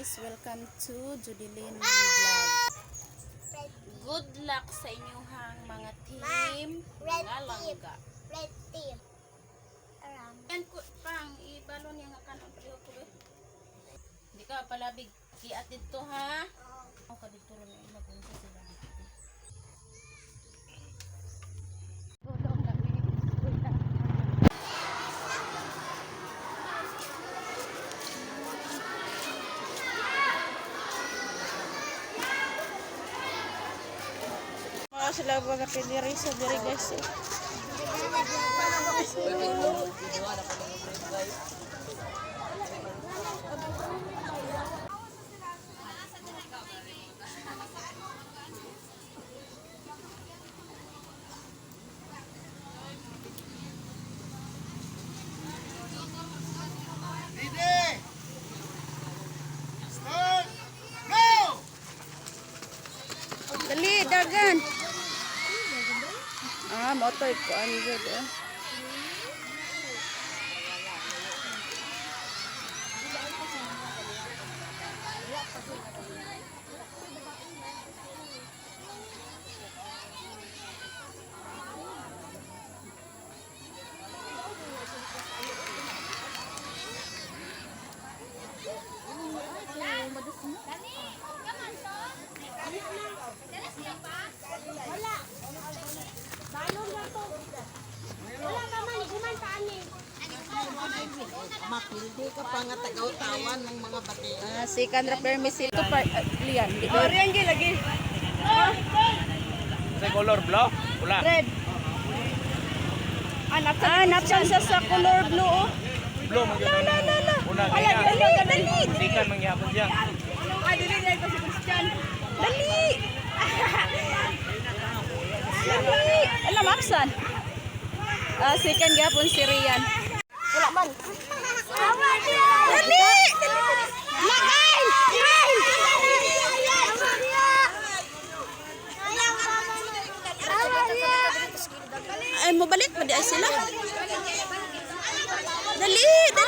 guys, welcome to Judilyn Vlog. Good luck sa inyong mga team, mga langga. Red team. Yan ko pang ibalon yang kanon priyo ko. Hindi ka palabig kiat dito ha. Oh, kadito ron magunta sila. Sila mga piniri sa diri guys. Dali, dagan. Motoy ko ano dito. Makildi ka pa nga tagaw-tawan ng mga bati. Si Kandra Permis ito pa liyan. Riyan lagi. Sa color blue, pula. Red. Napsan sa color blue. Oh. Blue man gyud. Una kaya. Dali. Sikan mangyapon siya. Dili na ito si Christian. Dali. Dali. Alam Aksan. Second gapon si Rian. Wala man. Dali. Lagay! Ay mo balik pa di ay sila. Dali na.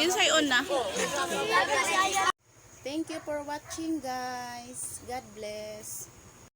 Kinsay on na. Thank you for watching guys. God bless.